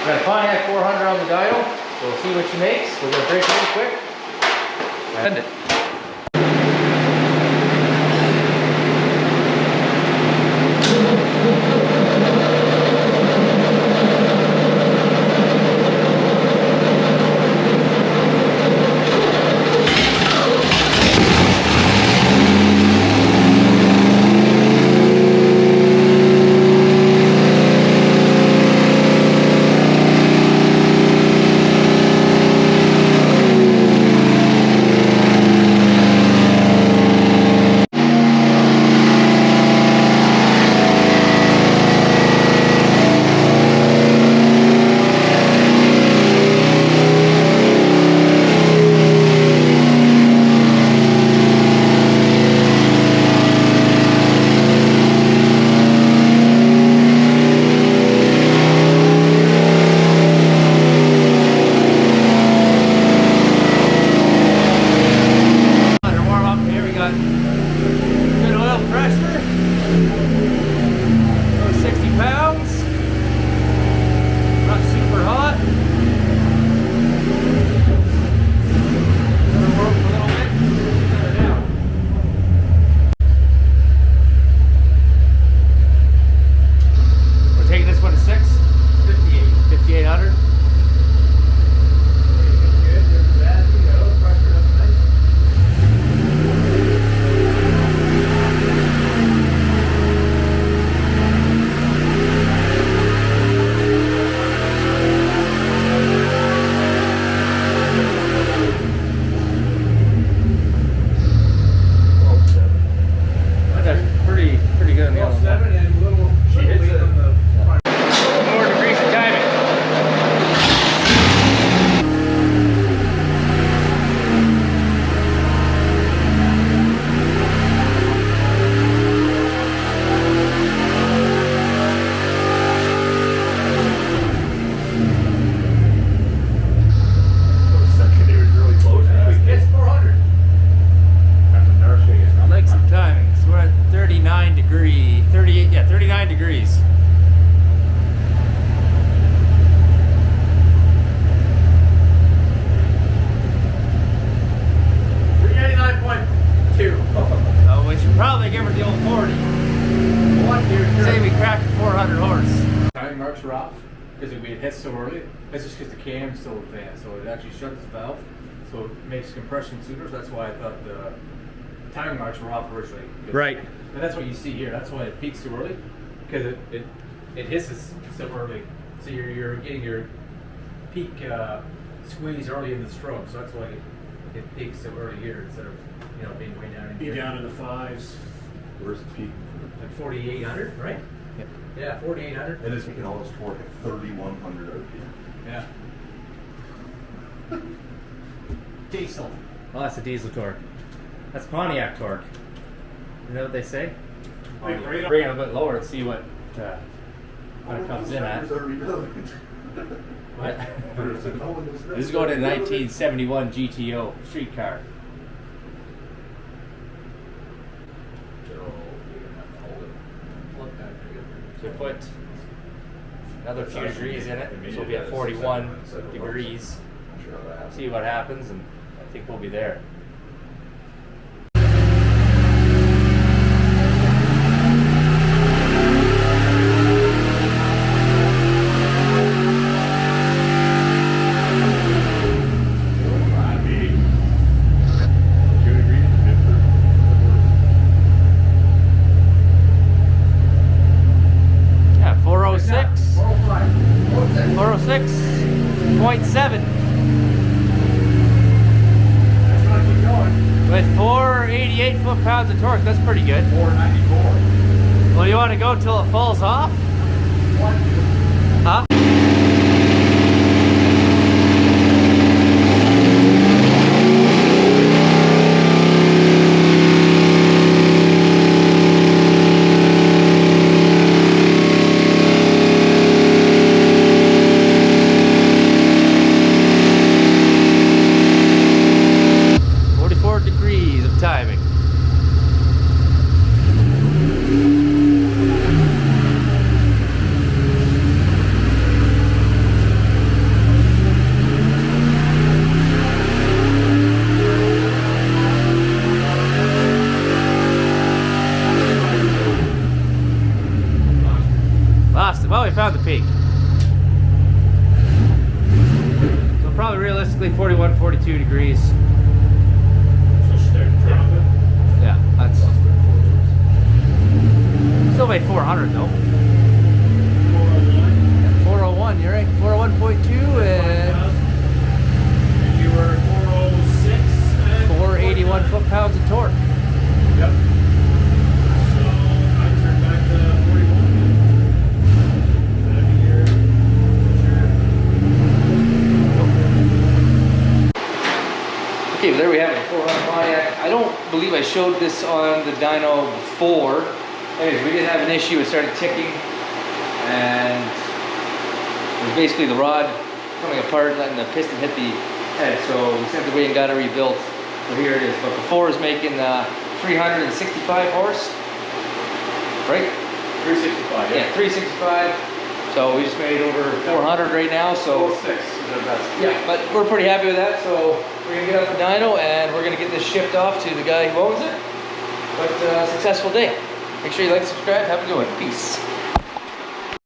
Got a Pontiac 400 on the dyno. We'll see what she makes. We're gonna break it in quick. Send it. Because we had hit so early. That's just because the cam's so advanced, so it actually shuts the valve, so it makes compression sooner. So that's why I thought the timing marks were off originally. Right. And that's what you see here. That's why it peaks so early, because it hisses so early. So you're getting your peak squeeze early in the stroke. So that's why it peaks so early here instead of being way down in here. Be down in the fives. Where's the peak? Like 4,800, right? Yeah, 4,800. And it's making all this torque at 3,100 RPM. Yeah. Diesel. Oh, that's a diesel torque. That's Pontiac torque. Is that what they say? Bring it Bring it a bit lower and see what it comes in at. What? This is going to 1971 GTO street car. So put another few degrees in it, so we'll be at 41 degrees. See what happens, and I think we'll be there. Yeah, 406. 406.7. With 488 foot-pounds of torque, that's pretty good. 494. Well, you want to go till it falls off? Huh? Timing. basically 41, 42 degrees. So start dropping. Yeah, that's still made 400 though. 401. 401, you're right. 401.2 and And you were 406 and 481 foot-pounds of torque. Yep. So I turned back to 41. That'd be your Okay, well there we have it, 400 Pontiac. I don't believe I showed this on the dyno before. Anyways, we did have an issue. It started ticking, and it was basically the rod coming apart, letting the piston hit the head. So we sent it away and got it rebuilt. So here it is. But before it was making 365 horse, right? 365. Yeah, 365. So we just made over 400 right now. So 406 is our best. yeah, but we're pretty happy with that. So we're gonna get off the dyno and we're gonna get this shipped off to the guy who owns it. But successful day. Make sure you like, subscribe, have a good one. Peace.